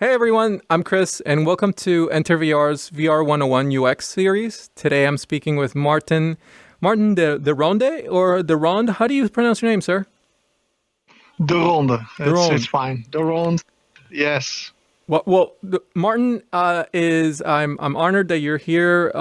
Hey everyone, I'm Chris, and welcome to EnterVR's VR 101 UX series. Today I'm speaking with Martin de Ronde, or de Ronde. How do you pronounce your name, sir? De Ronde. De It's Ronde. fine. De Ronde. Yes. Martin I'm honored that you're here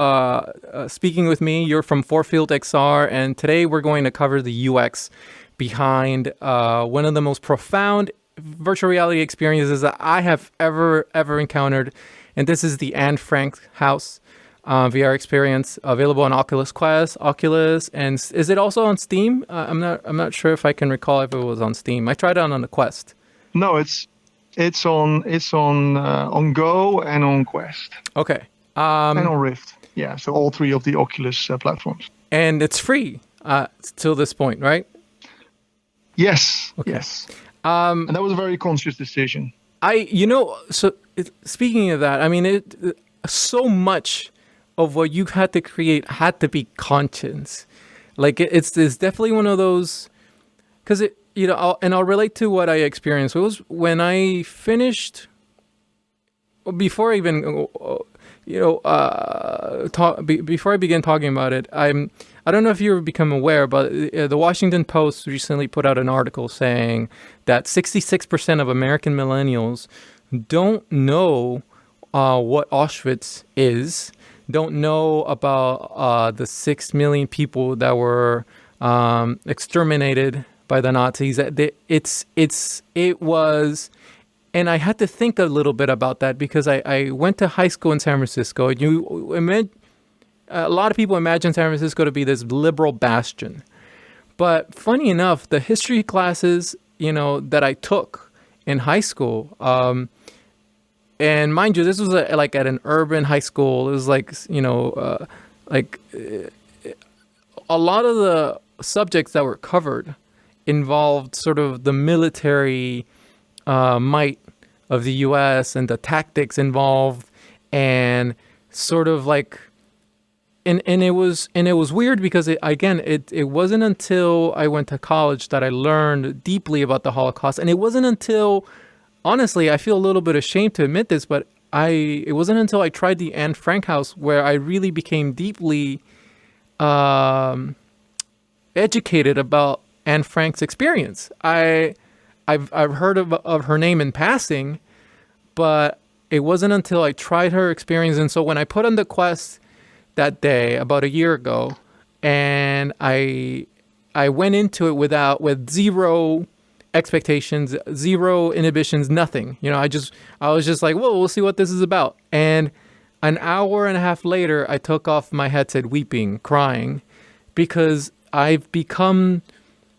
speaking with me. You're from Fourfield XR, and today we're going to cover the UX behind one of the most profound virtual reality experiences that I have ever encountered, and this is the Anne Frank House VR experience, available on Oculus Quest, Oculus, and is it also on Steam? I'm not sure if I can recall if it was on Steam. I tried it on the Quest. No, it's on Go and on Quest Okay. and on Rift. Yeah, so all three of the Oculus platforms. And it's free till this point, right? Yes. Okay. Yes. And that was a very conscious decision. Speaking of that, I mean, so much of what you had to create had to be conscious. Like it's definitely one of those, because I'll relate to what I experienced. It was when I finished, before I even, before I began talking about it. I don't know if you've become aware, but the Washington Post recently put out an article saying that 66% of American millennials don't know what Auschwitz is, don't know about the 6 million people that were exterminated by the Nazis. It was, and I had to think a little bit about that because I went to high school in San Francisco. A lot of people imagine San Francisco to be this liberal bastion. But funny enough, the history classes, that I took in high school, and mind you, this was like at an urban high school. It was like, a lot of the subjects that were covered involved sort of the military might of the U.S. and the tactics involved, and sort of like, and it was weird because it wasn't until I went to college that I learned deeply about the Holocaust, and it wasn't until, honestly, I feel a little bit ashamed to admit this, but it wasn't until I tried the Anne Frank House where I really became deeply educated about Anne Frank's experience. I've heard of her name in passing, but it wasn't until I tried her experience. And so when I put on the Quest that day about a year ago, and I went into it with zero expectations, zero inhibitions, nothing. I was just like, well, we'll see what this is about. And an hour and a half later, I took off my headset weeping, crying, because I've become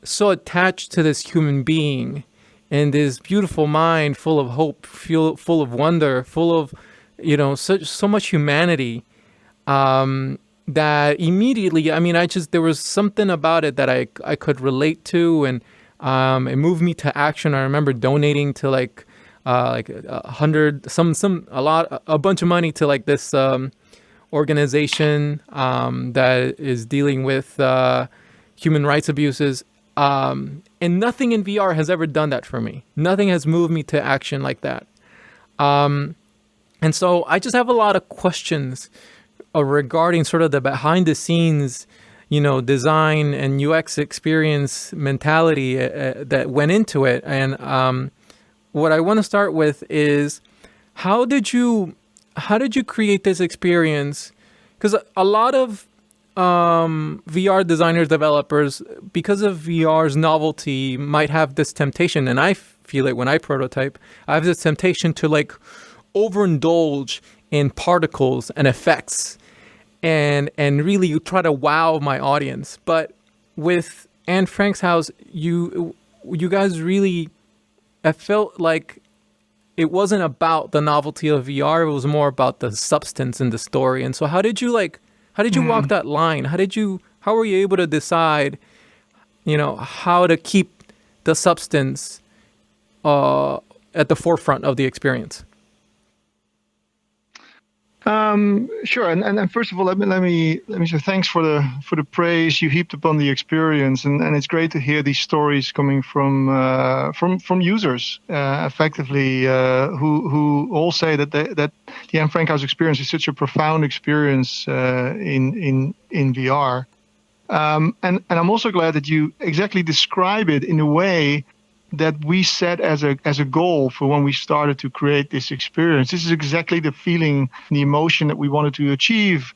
so attached to this human being and this beautiful mind full of hope, full of wonder, full of, so much humanity, that immediately, I mean, there was something about it that I could relate to, and it moved me to action. I remember donating to a bunch of money to like this organization that is dealing with human rights abuses. And nothing in VR has ever done that for me. Nothing has moved me to action like that. And so I just have a lot of questions regarding sort of the behind the scenes, design and UX experience mentality that went into it. And what I want to start with is, how did you create this experience? Because a lot of VR designers, developers, because of VR's novelty, might have this temptation, and I feel it when I prototype. I have this temptation to like overindulge in particles and effects, and really try to wow my audience. But with Anne Frank's House, you guys really, I felt like it wasn't about the novelty of VR. It was more about the substance and the story. And so how did you walk that line? How were you able to decide, how to keep the substance at the forefront of the experience? Sure, and first of all, let me say thanks for the praise you heaped upon the experience, and it's great to hear these stories coming from users, effectively, who all say that the Anne Frank House experience is such a profound experience in VR. And I'm also glad that you exactly describe it in a way that we set as a goal for when we started to create this experience. This is exactly the feeling, the emotion that we wanted to achieve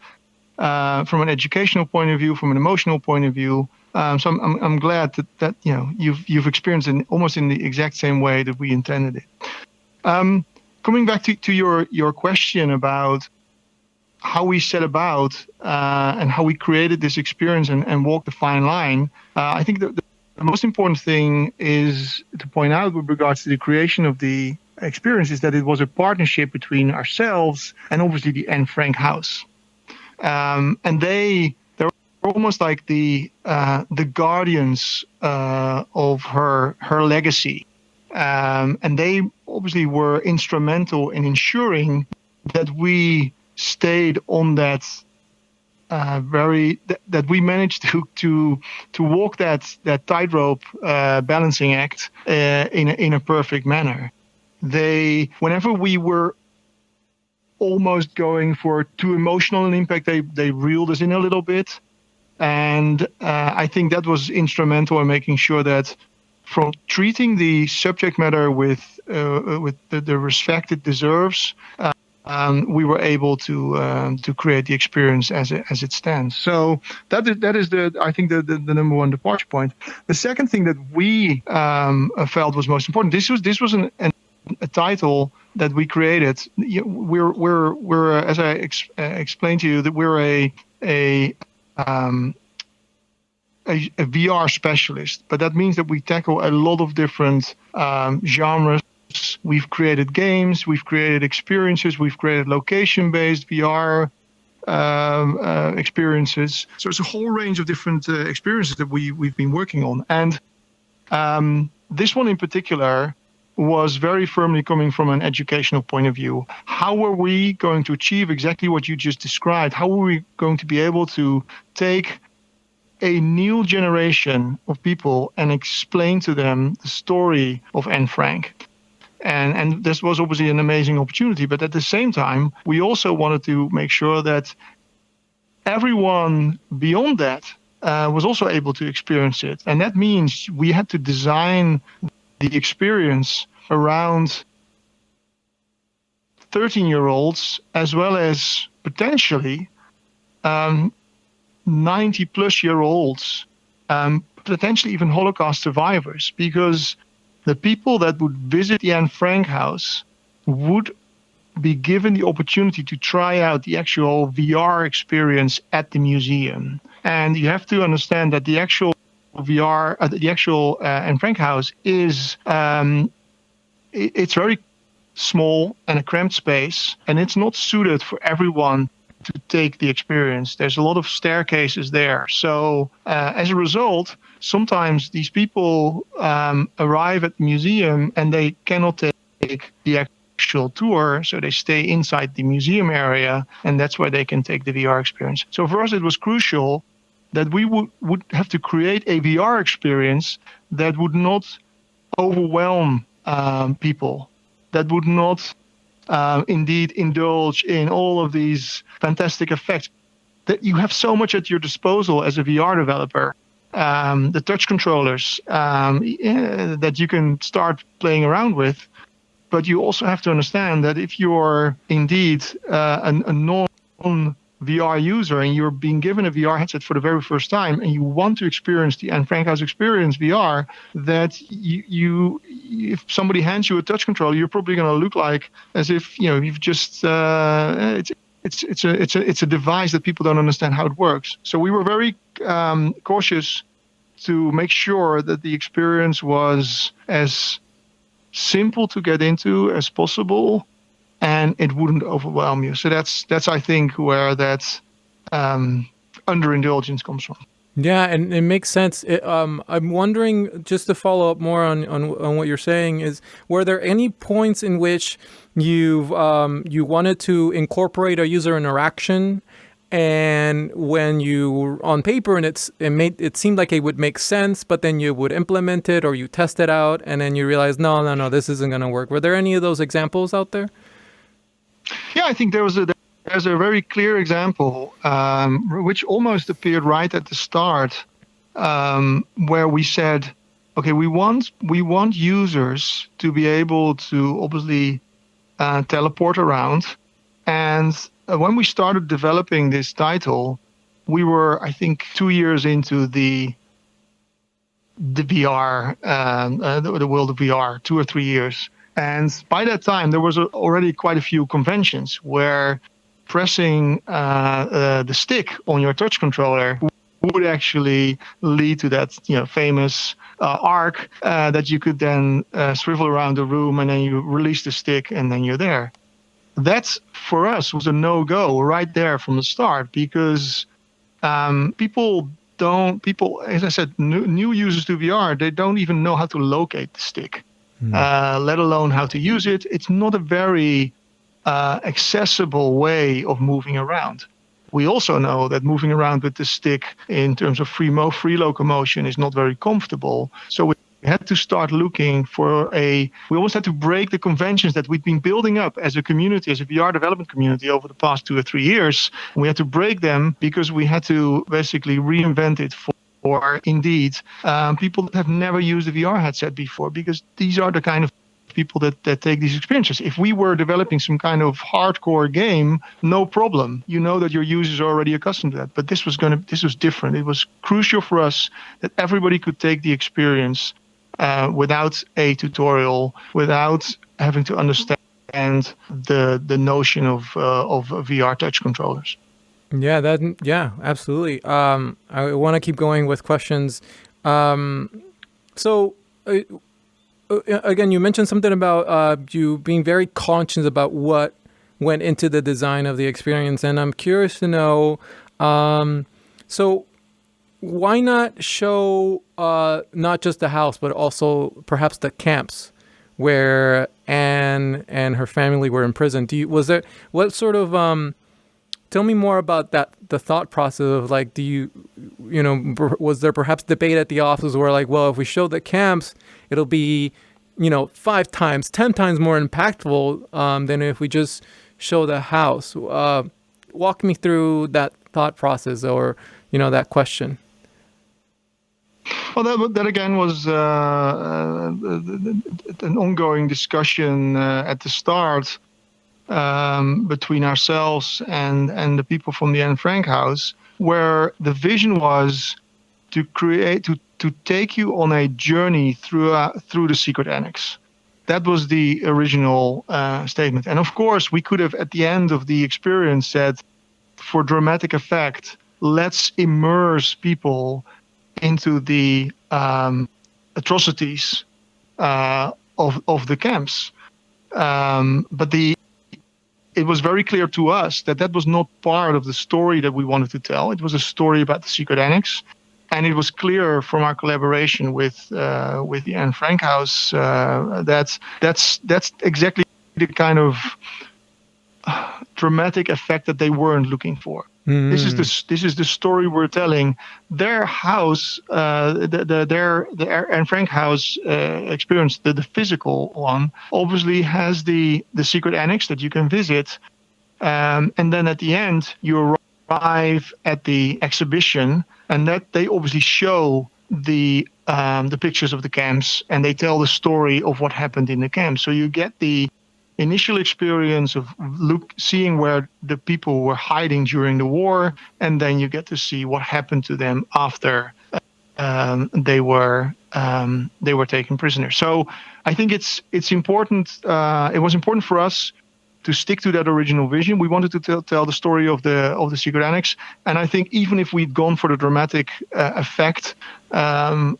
from an educational point of view, from an emotional point of view. So I'm glad that you've experienced it almost in the exact same way that we intended it. Coming back to your question about how we set about and how we created this experience and walked the fine line, I think that the most important thing is to point out with regards to the creation of the experience is that it was a partnership between ourselves and obviously the Anne Frank House. And they're almost like the guardians of her legacy. And they obviously were instrumental in ensuring that we stayed on that that we managed to walk that tightrope balancing act in a perfect manner. Whenever we were almost going for too emotional an impact, they reeled us in a little bit, and I think that was instrumental in making sure that from treating the subject matter with the respect it deserves, we were able to create the experience as it stands. So that is I think the number one departure point. The second thing that we felt was most important. This was a title that we created. We're as I explained to you, that we're a VR specialist, but that means that we tackle a lot of different genres. We've created games, we've created experiences, we've created location-based VR experiences. So it's a whole range of different experiences that we've been working on. And this one in particular was very firmly coming from an educational point of view. How were we going to achieve exactly what you just described? How were we going to be able to take a new generation of people and explain to them the story of Anne Frank? And this was obviously an amazing opportunity. But at the same time, we also wanted to make sure that everyone beyond that was also able to experience it. And that means we had to design the experience around 13-year-olds as well as potentially 90-plus-year-olds, potentially even Holocaust survivors, because the people that would visit the Anne Frank House would be given the opportunity to try out the actual VR experience at the museum. And you have to understand that the actual VR, the actual Anne Frank House is, it's very small and a cramped space, and it's not suited for everyone to take the experience. There's a lot of staircases there. So as a result, sometimes these people arrive at the museum and they cannot take the actual tour, so they stay inside the museum area, and that's where they can take the VR experience. So for us, it was crucial that we would have to create a VR experience that would not overwhelm people, that would not indeed indulge in all of these fantastic effects. That you have so much at your disposal as a VR developer. The touch controllers that you can start playing around with. But you also have to understand that if you're indeed a non-VR user and you're being given a VR headset for the very first time and you want to experience the Anne Frank House experience VR, that you if somebody hands you a touch controller, you're probably going to look like as if you've just it's a device that people don't understand how it works. So we were very cautious to make sure that the experience was as simple to get into as possible, and it wouldn't overwhelm you. So that's I think where that underindulgence comes from. Yeah, and it makes sense. I'm wondering, just to follow up more on what you're saying, is were there any points in which you wanted to incorporate a user interaction, and when you were on paper and it seemed like it would make sense, but then you would implement it or you test it out, and then you realize no, this isn't going to work. Were there any of those examples out there? Yeah, I think there's a very clear example, which almost appeared right at the start, where we said, okay, we want users to be able to obviously teleport around, and when we started developing this title, we were, I think, 2 years into the VR, the world of VR, 2 or 3 years. And by that time, there was already quite a few conventions where pressing the stick on your touch controller would actually lead to that famous arc that you could then swivel around the room, and then you release the stick and then you're there. That for us was a no-go right there from the start, because people, as I said, new users to VR, they don't even know how to locate the stick, let alone how to use it. It's not a very accessible way of moving around. We also know that moving around with the stick in terms of free locomotion is not very comfortable. So we had to start looking for we almost had to break the conventions that we'd been building up as a community, as a VR development community over the past 2 or 3 years. We had to break them because we had to basically reinvent it for indeed people that have never used a VR headset before, because these are the kind of people that take these experiences. If we were developing some kind of hardcore game, no problem. You know that your users are already accustomed to that. But this was different. It was crucial for us that everybody could take the experience without a tutorial, without having to understand the notion of VR touch controllers. Yeah, absolutely. I want to keep going with questions. So. Again, you mentioned something about you being very conscious about what went into the design of the experience, and I'm curious to know, so why not show not just the house, but also perhaps the camps where Anne and her family were imprisoned? What sort of tell me more about the thought process of, like, was there perhaps debate at the office where, like, well, if we show the camps, it'll be, 5 times, 10 times more impactful than if we just show the house. Walk me through that thought process, or, that question. Well, that again was an ongoing discussion at the start between ourselves and the people from the Anne Frank house, where the vision was to take you on a journey through the secret annex. That was the original statement. And of course, we could have at the end of the experience said, for dramatic effect, let's immerse people into the atrocities of the camps. But it was very clear to us that was not part of the story that we wanted to tell. It was a story about the secret annex. And it was clear from our collaboration with the Anne Frank house that's exactly the kind of dramatic effect that they weren't looking for. This is the story we're telling. Their house, the Anne Frank house experience, the physical one, obviously has the secret annex that you can visit, and then at the end you arrive at the exhibition, and that they obviously show the pictures of the camps, and they tell the story of what happened in the camp. So you get the initial experience of seeing where the people were hiding during the war, and then you get to see what happened to them after they were taken prisoner. So I think it's important. It was important for us to stick to that original vision. We wanted to tell the story of the secret annex, and I think even if we'd gone for the dramatic effect, I'm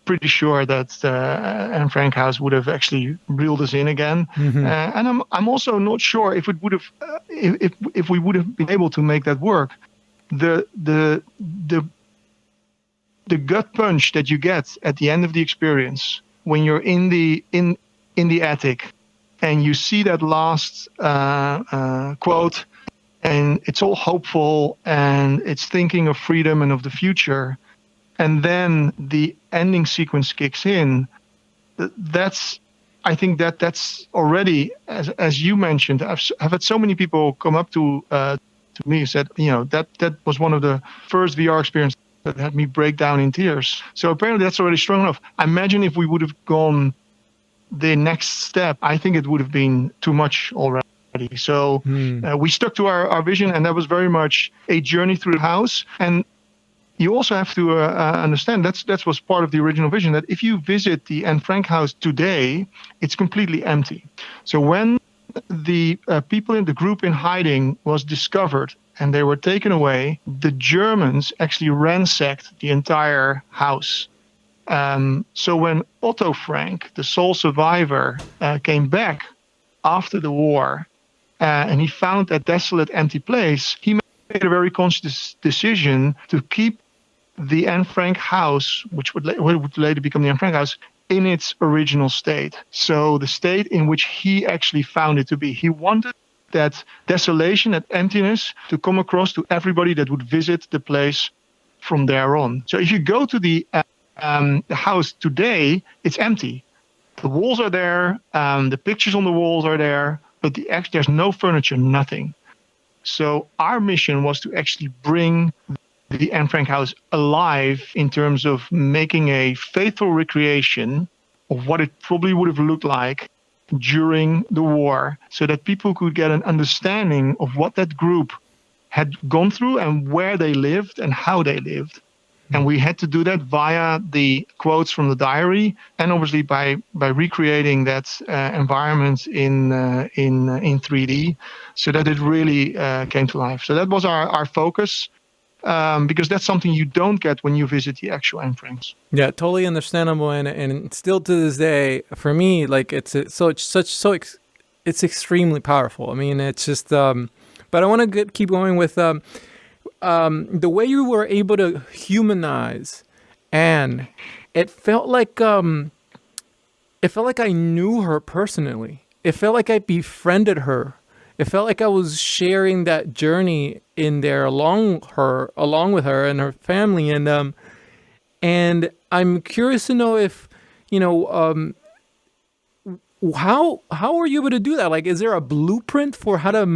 pretty sure that Anne Frank house would have actually reeled us in again. And I'm also not sure if it would have if we would have been able to make that work, the the gut punch that you get at the end of the experience when you're in the attic and you see that last quote, and it's all hopeful and it's thinking of freedom and of the future, and then the ending sequence kicks in. I think that's already, as you mentioned, I've had so many people come up to me and said, that was one of the first VR experiences that had me break down in tears. So apparently that's already strong enough. I imagine if we would have gone the next step, I think it would have been too much already. So we stuck to our vision, and that was very much a journey through the house. And you also have to understand that was part of the original vision, that if you visit the Anne Frank house today, it's completely empty. So when the people in the group in hiding was discovered and they were taken away, the Germans actually ransacked the entire house. So when Otto Frank, the sole survivor, came back after the war, and he found that desolate, empty place, he made a very conscious decision to keep the Anne Frank house, which would later become the Anne Frank house, in its original state. So the state in which he actually found it to be. He wanted that desolation, that emptiness, to come across to everybody that would visit the place from there on. So if you go to the house today, it's empty. The walls are there, the pictures on the walls are there, but there's no furniture, nothing. So our mission was to actually bring the Anne Frank house alive in terms of making a faithful recreation of what it probably would have looked like during the war, so that people could get an understanding of what that group had gone through and where they lived and how they lived. And we had to do that via the quotes from the diary, and obviously by recreating that environment in 3D, so that it really came to life. So that was our focus. Because that's something you don't get when you visit the actual Anne Franks. Yeah, totally understandable, and still to this day, for me, like it's extremely powerful. I mean, it's just. But I want to keep going with the way you were able to humanize Anne. It felt like I knew her personally. It felt like I befriended her. It felt like I was sharing that journey in there along with her and her family, and I'm curious to know if how are you able to do that? Like, is there a blueprint for how to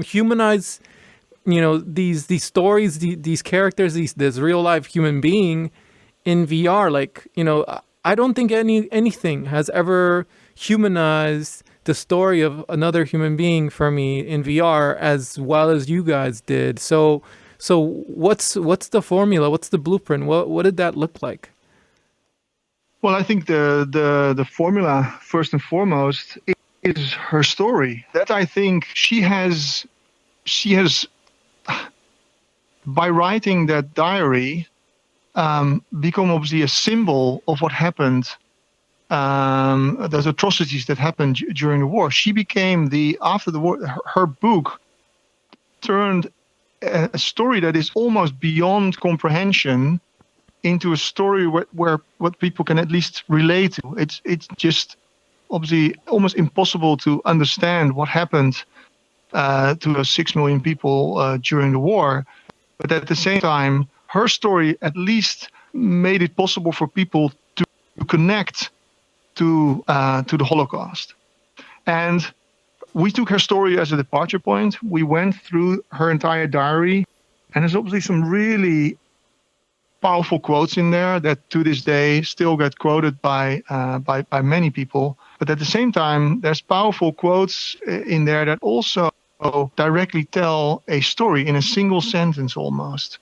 humanize these stories, these characters, this real life human being in VR? Like, I don't think anything has ever humanized the story of another human being for me in VR as well as you guys did. So what's the formula? What's the blueprint? What did that look like? Well, I think the formula, first and foremost, is her story. That I think she has by writing that diary, become obviously a symbol of what happened. Those atrocities that happened during the war. She became after the war, her book turned a story that is almost beyond comprehension into a story where what people can at least relate to. It's just obviously almost impossible to understand what happened to those 6 million people during the war. But at the same time, her story at least made it possible for people to connect to the Holocaust. And we took her story as a departure point. We went through her entire diary, and there's obviously some really powerful quotes in there that to this day still get quoted by many people. But at the same time, there's powerful quotes in there that also directly tell a story in a single sentence almost.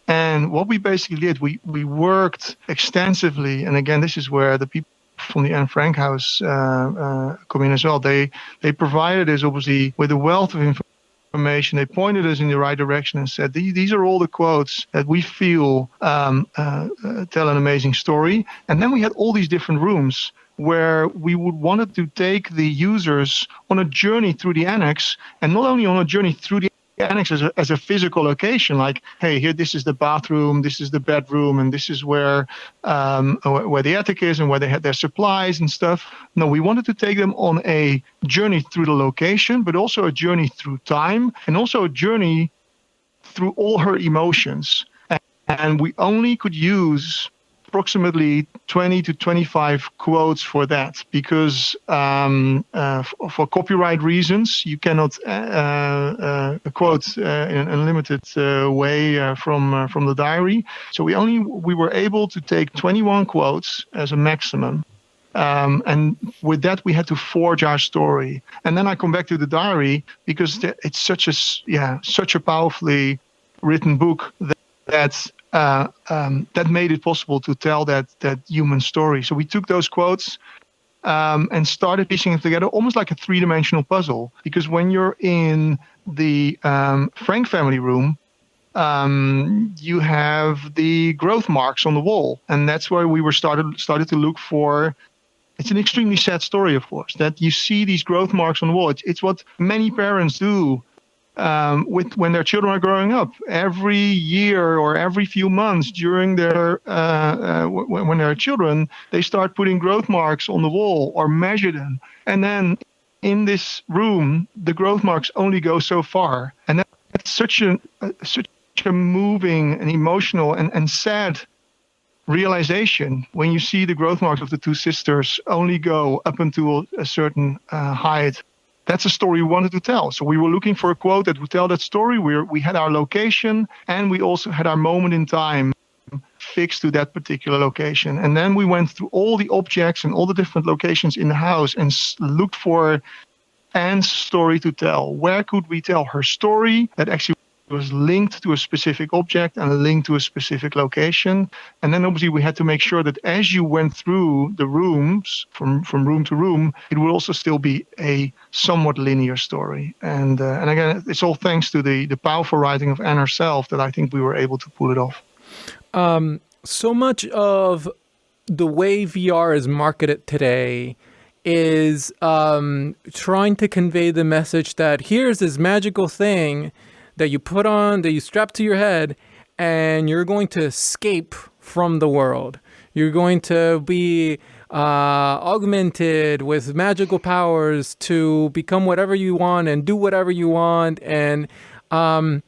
And what we basically did, we worked extensively, and again, this is where the people from the Anne Frank house come in as well. They provided us obviously with a wealth of information. They pointed us in the right direction and said, these are all the quotes that we feel tell an amazing story. And then we had all these different rooms where we wanted to take the users on a journey through the annex, and not only on a journey through the annex as a physical location, like, hey, here, this is the bathroom, this is the bedroom, and this is where the attic is and where they had their supplies and stuff. No, we wanted to take them on a journey through the location, but also a journey through time, and also a journey through all her emotions. And we only could use approximately 20 to 25 quotes for that, because for copyright reasons, you cannot quote in an unlimited way from the diary. So we were able to take 21 quotes as a maximum. And with that, we had to forge our story. And then I come back to the diary, because it's such a powerfully written book that made it possible to tell that human story. So we took those quotes and started piecing it together, almost like a three-dimensional puzzle. Because when you're in the Frank family room, you have the growth marks on the wall, and that's where we started to look for. It's an extremely sad story, of course, that you see these growth marks on the wall. It's what many parents do when their children are growing up. Every year or every few months during their when they're children, they start putting growth marks on the wall or measure them. And then in this room, the growth marks only go so far. And that's such a moving and emotional and sad realization when you see the growth marks of the two sisters only go up until a certain height. That's a story we wanted to tell. So we were looking for a quote that would tell that story. We had our location, and we also had our moment in time fixed to that particular location. And then we went through all the objects and all the different locations in the house and looked for Anne's story to tell. Where could we tell her story that actually was linked to a specific object and linked to a specific location? And then obviously we had to make sure that as you went through the rooms from room to room, it would also still be a somewhat linear story. And again, it's all thanks to the powerful writing of Anne herself that I think we were able to pull it off. So much of the way VR is marketed today is trying to convey the message that here's this magical thing that you put on, that you strap to your head, and you're going to escape from the world. You're going to be augmented with magical powers to become whatever you want and do whatever you want. And I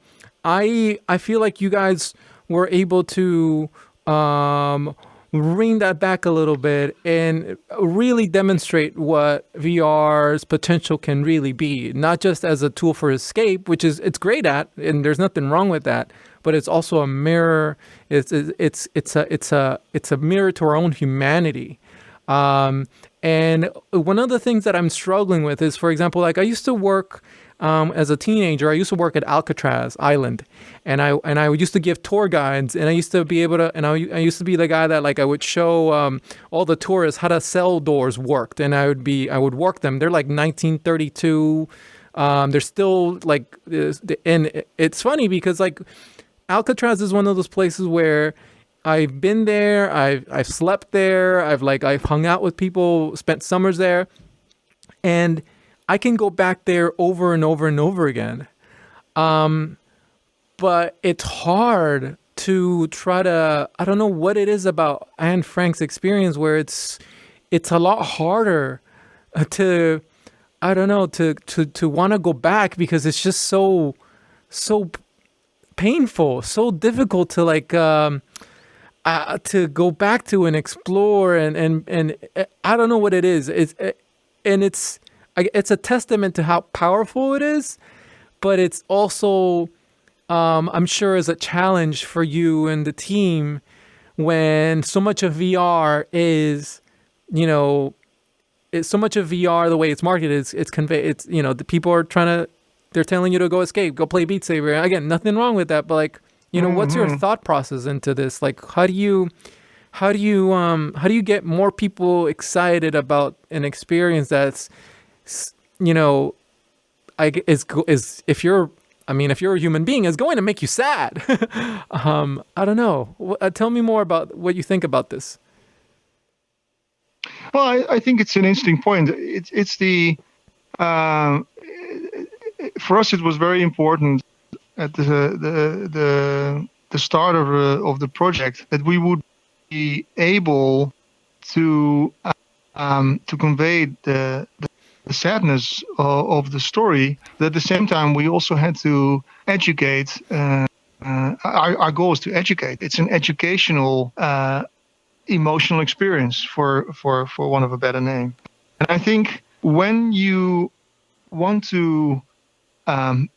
feel like you guys were able to bring that back a little bit and really demonstrate what VR's potential can really be, not just as a tool for escape, which it's great at, and there's nothing wrong with that, but it's also a mirror. It's a mirror to our own humanity. And one of the things that I'm struggling with is, for example, like I used to work as a teenager. I used to work at Alcatraz Island, and I used to give tour guides, and I used to be able to, and I used to be the guy that, like, I would show all the tourists how the cell doors worked, and I would work them. They're like 1932. They're still like, and it's funny because like Alcatraz is one of those places where I've been there, I've slept there, I've hung out with people, spent summers there, and I can go back there over and over and over again. But it's hard to try to, I don't know what it is about Anne Frank's experience where it's a lot harder to, I don't know, to want to go back, because it's just so painful, so difficult to like, to go back to and explore and I don't know what it is. It's a testament to how powerful it is, but it's also, I'm sure, is a challenge for you and the team when so much of VR is, so much of VR, the way it's marketed, it's conveyed. It's, the people are they're telling you to go escape, go play Beat Saber. Again, nothing wrong with that, but like, what's your thought process into this? Like, how do you get more people excited about an experience that's, if you're a human being, is going to make you sad. I don't know. Tell me more about what you think about this. Well, I think it's an interesting point. It's the for us, it was very important at the start of the project that we would be able to convey the sadness of the story. But at the same time, we also had to educate. Our goal is to educate. It's an educational, emotional experience, for want of a better name. And I think when you want to, when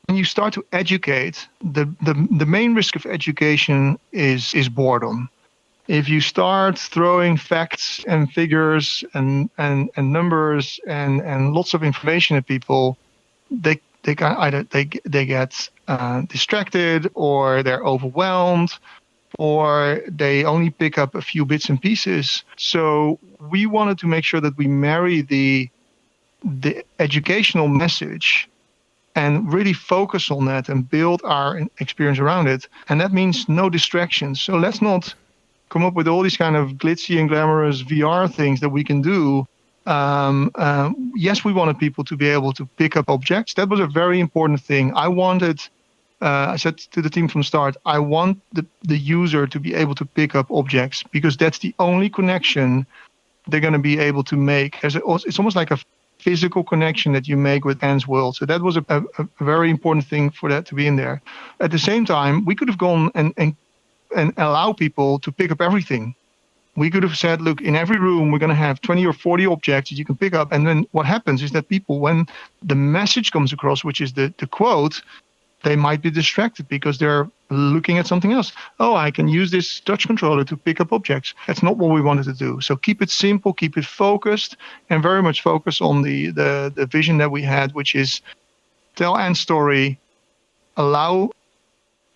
you start to educate, the main risk of education is boredom. If you start throwing facts and figures and numbers and lots of information at people, they get distracted, or they're overwhelmed, or they only pick up a few bits and pieces. So we wanted to make sure that we marry the educational message and really focus on that and build our experience around it. And that means no distractions. So let's not come up with all these kind of glitzy and glamorous VR things that we can do. Yes, we wanted people to be able to pick up objects. That was a very important thing. I said to the team from the start, I want the user to be able to pick up objects, because that's the only connection they're going to be able to make. It's almost like a physical connection that you make with Anne's world. So that was a very important thing for that to be in there. At the same time, we could have gone and allow people to pick up everything. We could have said, look, in every room, we're going to have 20 or 40 objects that you can pick up. And then what happens is that people, when the message comes across, which is the quote, they might be distracted because they're looking at something else. Oh, I can use this touch controller to pick up objects. That's not what we wanted to do. So keep it simple, keep it focused, and very much focus on the vision that we had, which is tell Anne's story, allow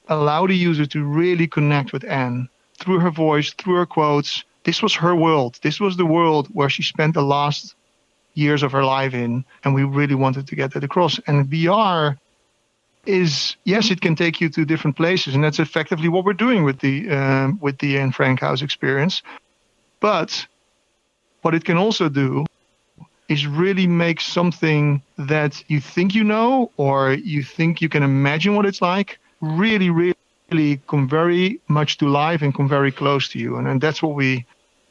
the user to really connect with Anne through her voice, through her quotes. This was her world. This was the world where she spent the last years of her life in, and we really wanted to get that across. And VR is, yes, it can take you to different places, and that's effectively what we're doing with the Anne Frank House experience. But what it can also do is really make something that you think you know, or you think you can imagine what it's like, really, really come very much to life and come very close to you. And that's what we,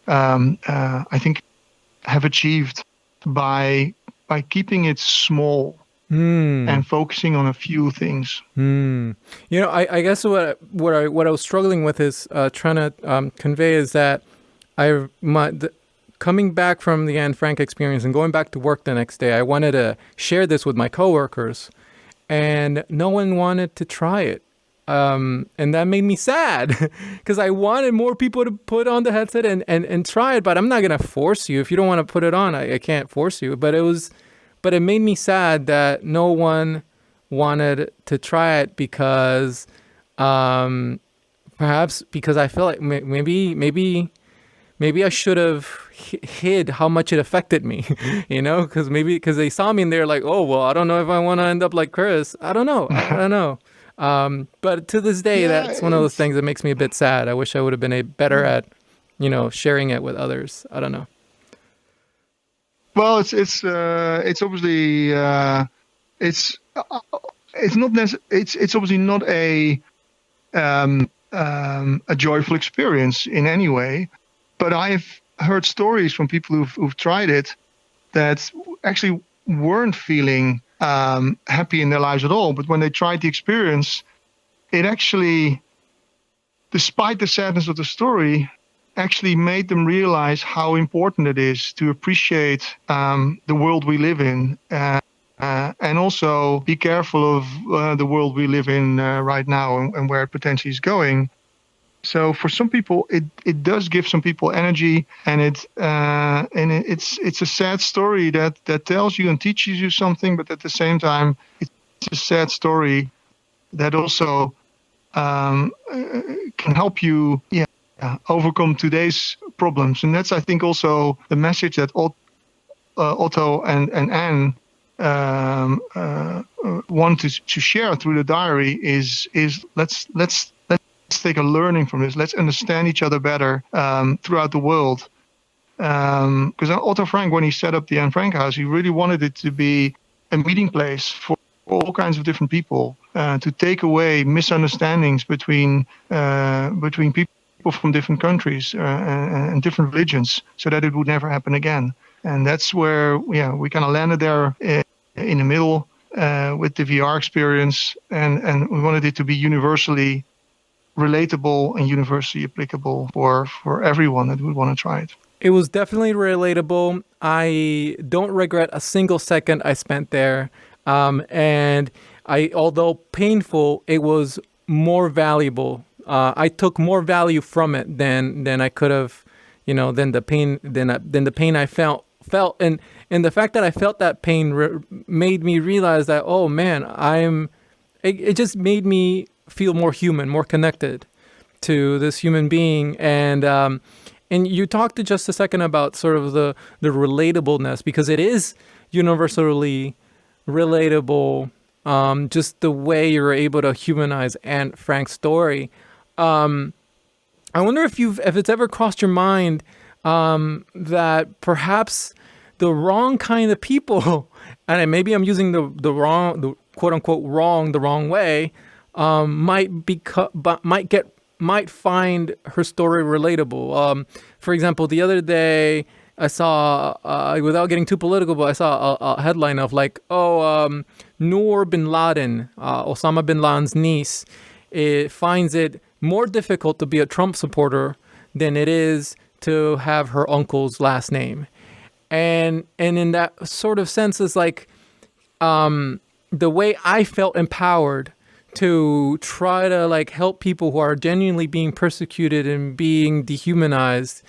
I think, have achieved by keeping it small and focusing on a few things. You know, I guess what I was struggling with is trying to convey is that coming back from the Anne Frank experience and going back to work the next day, I wanted to share this with my coworkers, and no one wanted to try it. And that made me sad because I wanted more people to put on the headset and try it, but I'm not going to force you. If you don't want to put it on, I can't force you. But it made me sad that no one wanted to try it because, perhaps because I feel like maybe I should have hid how much it affected me, you know, because they saw me and they're like, oh, well, I don't know if I want to end up like Chris. I don't know. But to this day, that's one of those things that makes me a bit sad. I wish I would have been better at, you know, sharing it with others. I don't know. Well, it's obviously it's obviously not a joyful experience in any way. But I've heard stories from people who've tried it that actually weren't feeling happy in their lives at all. But when they tried the experience, it actually, despite the sadness of the story, actually made them realize how important it is to appreciate the world we live in, and also be careful of the world we live in right now and where it potentially is going. So for some people, it does give some people energy, and it's a sad story that tells you and teaches you something, but at the same time, it's a sad story that also can help you overcome today's problems. And that's, I think, also the message that Otto and Anne want to share through the diary is let's take a learning from this. Let's understand each other better throughout the world. Because Otto Frank, when he set up the Anne Frank House, he really wanted it to be a meeting place for all kinds of different people. to take away misunderstandings between people from different countries and different religions, so that it would never happen again. And that's where we kind of landed there in the middle with the VR experience, and we wanted it to be universally relatable and universally applicable for everyone that would want to try it. It was definitely relatable. I don't regret a single second I spent there. And although painful, it was more valuable. I took more value from it than I could have, than the pain I felt. And the fact that I felt that pain made me realize that, oh man, it just made me feel more human, more connected to this human being. And you talked just a second about sort of the relatableness, because it is universally relatable, just the way you're able to humanize Anne Frank's story. I wonder if it's ever crossed your mind that perhaps the wrong kind of people, and maybe I'm using the quote unquote wrong the wrong way, might find her story relatable. For example, the other day I saw, without getting too political, but I saw a headline of like, Noor bin Laden, Osama bin Laden's niece, finds it more difficult to be a Trump supporter than it is to have her uncle's last name. And in that sort of sense, is like the way I felt empowered to try to like help people who are genuinely being persecuted and being dehumanized.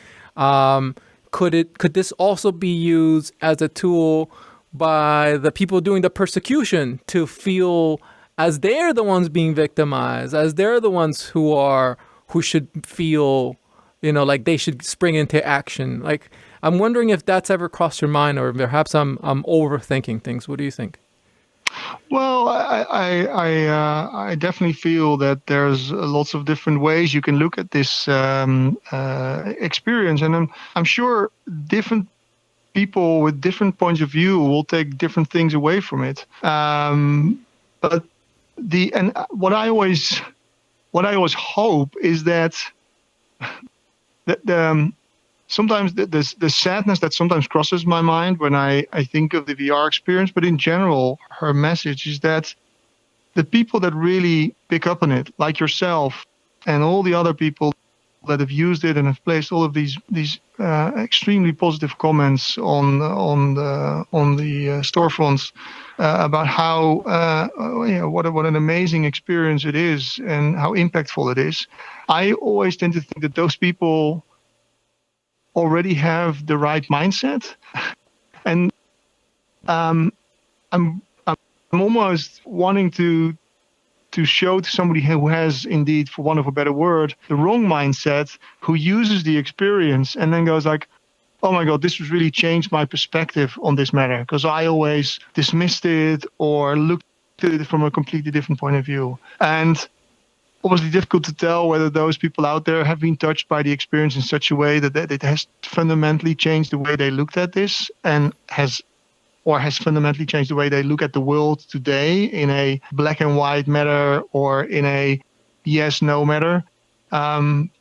Could this also be used as a tool by the people doing the persecution to feel as they're the ones being victimized, as they're the ones who should feel, like they should spring into action? Like, I'm wondering if that's ever crossed your mind, or perhaps I'm overthinking things. What do you think? Well, I definitely feel that there's lots of different ways you can look at this experience, and I'm sure different people with different points of view will take different things away from it. But what I always hope is that sometimes the sadness that sometimes crosses my mind when I think of the VR experience, but in general, her message is that the people that really pick up on it, like yourself and all the other people that have used it and have placed all of these extremely positive comments on the storefronts about how what an amazing experience it is and how impactful it is. I always tend to think that those people already have the right mindset, and I'm almost wanting to show to somebody who has indeed, for want of a better word, the wrong mindset, who uses the experience and then goes like, oh my God, this has really changed my perspective on this matter, because I always dismissed it or looked at it from a completely different point of view. And obviously difficult to tell whether those people out there have been touched by the experience in such a way that it has fundamentally changed the way they looked at this, and has fundamentally changed the way they look at the world today in a black and white matter or in a yes/no matter. But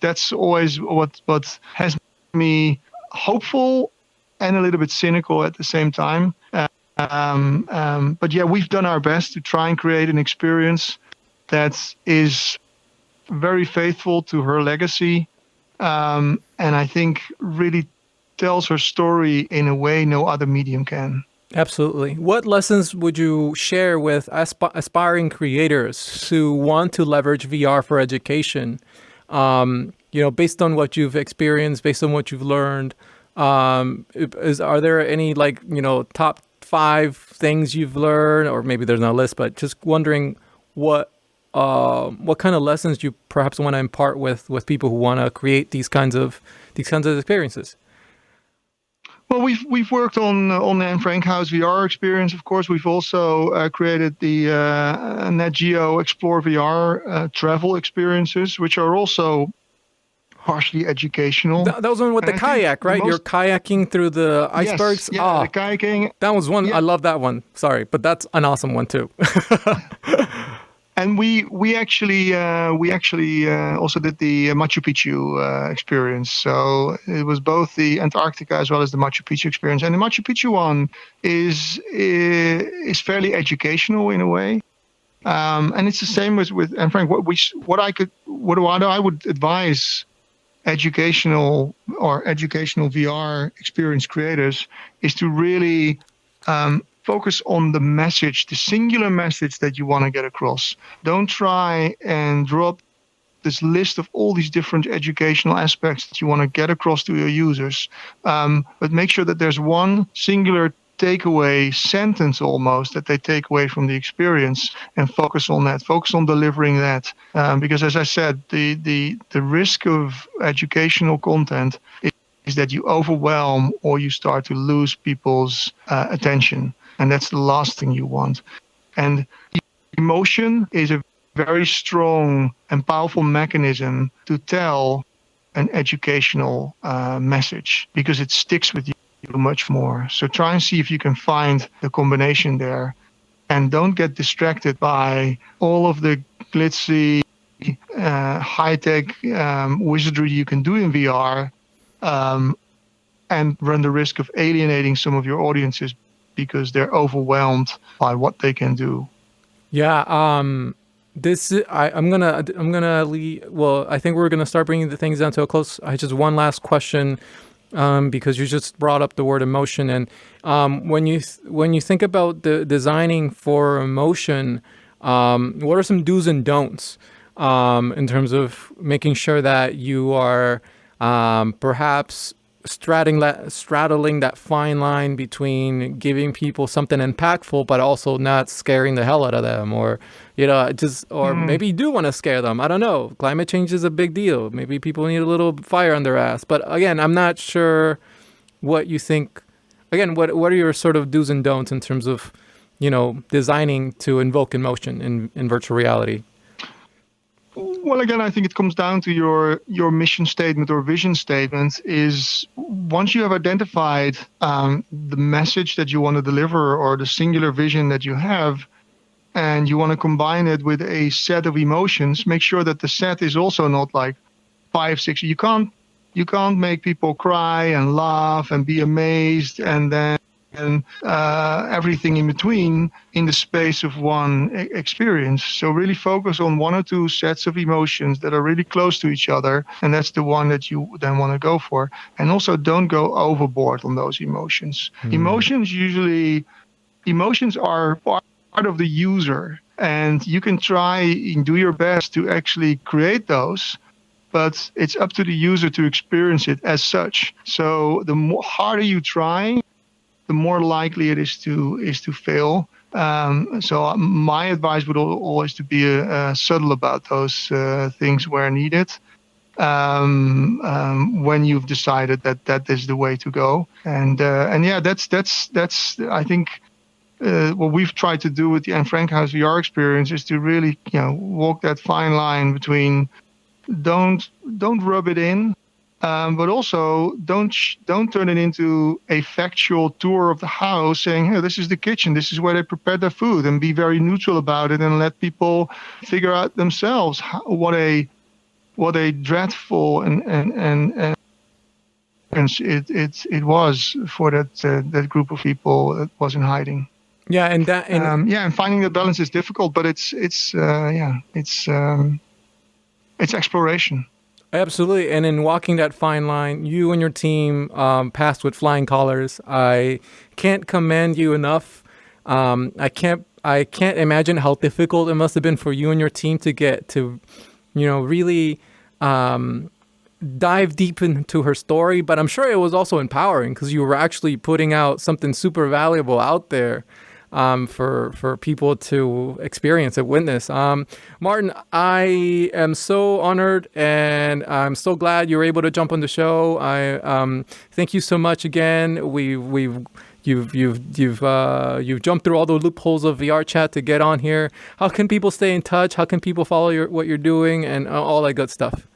that's always what has me hopeful and a little bit cynical at the same time. But yeah, we've done our best to try and create an experience that is very faithful to her legacy, and I think really tells her story in a way no other medium can. Absolutely. What lessons would you share with aspiring creators who want to leverage VR for education? Based on what you've experienced, based on what you've learned, are there any top 5 things you've learned, or maybe there's no list, but just wondering what kind of lessons you perhaps want to impart with people who want to create these kinds of experiences? Well, we've worked on the Anne Frank House VR experience. Of course, we've also created the Nat Geo Explore VR travel experiences, which are also partially educational. That was one with And the I think kayak, right? You're kayaking through the icebergs. Yes, yeah, the kayaking. That was one. Yeah. I love that one. Sorry, but that's an awesome one too. And we actually also did the Machu Picchu experience. So it was both the Antarctica as well as the Machu Picchu experience. And the Machu Picchu one is fairly educational in a way. And it's the same as with, and Frank, what I would advise educational VR experience creators is to really focus on the message, the singular message that you want to get across. Don't try and drop this list of all these different educational aspects that you want to get across to your users. But make sure that there's one singular takeaway sentence almost that they take away from the experience, and focus on that. Focus on delivering that. Because as I said, the risk of educational content is that you overwhelm or you start to lose people's attention. And that's the last thing you want. And emotion is a very strong and powerful mechanism to tell an educational message, because it sticks with you much more. So try and see if you can find the combination there. And don't get distracted by all of the glitzy, high-tech wizardry you can do in VR, and run the risk of alienating some of your audiences because they're overwhelmed by what they can do. Yeah. I'm gonna leave. Well, I think we're gonna start bringing the things down to a close. I just one last question, because you just brought up the word emotion, and when you think about the designing for emotion, what are some do's and don'ts in terms of making sure that you are perhaps straddling that fine line between giving people something impactful but also not scaring the hell out of them, or maybe you do want to scare them. I don't know, climate change is a big deal, maybe people need a little fire on their ass, but again, I'm not sure what you think. Again, what are your sort of do's and don'ts in terms of designing to invoke emotion in virtual reality? Well, again, I think it comes down to your mission statement or vision statement. Is once you have identified the message that you want to deliver or the singular vision that you have, and you want to combine it with a set of emotions, make sure that the set is also not like 5, 6. You can't make people cry and laugh and be amazed and then everything in between in the space of one experience. So really focus on 1 or 2 sets of emotions that are really close to each other, and that's the one that you then want to go for. And also don't go overboard on those emotions. Emotions are part of the user, and you can try and do your best to actually create those, but it's up to the user to experience it as such. So the harder you try, the more likely it is to fail. So my advice would always to be subtle about those things where needed. When you've decided that is the way to go, and yeah, that's I think what we've tried to do with the Anne Frank House VR experience is to really walk that fine line between don't rub it in. But also don't turn it into a factual tour of the house saying, hey, this is the kitchen, this is where they prepare their food, and be very neutral about it and let people figure out themselves what a dreadful and it was for that group of people that was in hiding. Yeah, and finding the balance is difficult, but it's exploration. Absolutely. And in walking that fine line, you and your team passed with flying colors. I can't commend you enough. I can't imagine how difficult it must have been for you and your team to get to, really dive deep into her story. But I'm sure it was also empowering because you were actually putting out something super valuable out there for people to experience and witness. Martin, I am so honored and I'm so glad you were able to jump on the show. I thank you so much again. You've jumped through all the loopholes of VRChat to get on here. How can people stay in touch? How can people follow what you're doing and all that good stuff?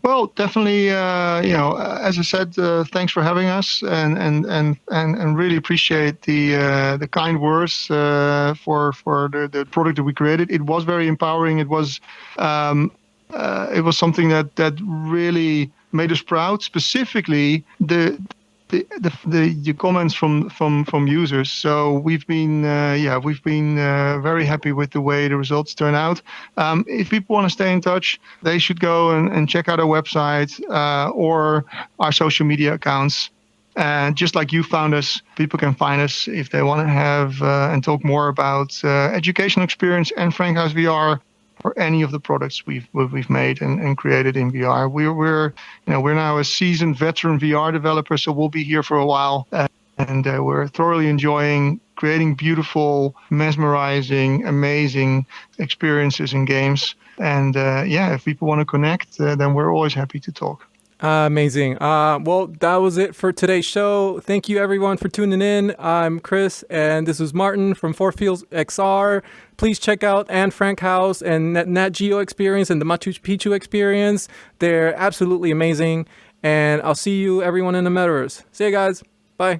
Well, definitely. As I said, thanks for having us, and really appreciate the kind words for the product that we created. It was very empowering. It was something that really made us proud. Specifically, the comments from users. So we've been very happy with the way the results turn out. If people want to stay in touch, they should go and check out our website or our social media accounts. And just like you found us, people can find us if they want to have and talk more about educational experience and Frank House VR, or any of the products we've made and created in VR. We're now a seasoned veteran VR developer, so we'll be here for a while, and we're thoroughly enjoying creating beautiful, mesmerizing, amazing experiences in games. And if people want to connect, then we're always happy to talk. Amazing. Well, that was it for today's show. Thank you, everyone, for tuning in. I'm Chris, and this is Martin from Four Fields XR. Please check out Anne Frank House and Nat Geo experience and the Machu Picchu experience. They're absolutely amazing. And I'll see you, everyone, in the metaverse. See you guys. Bye.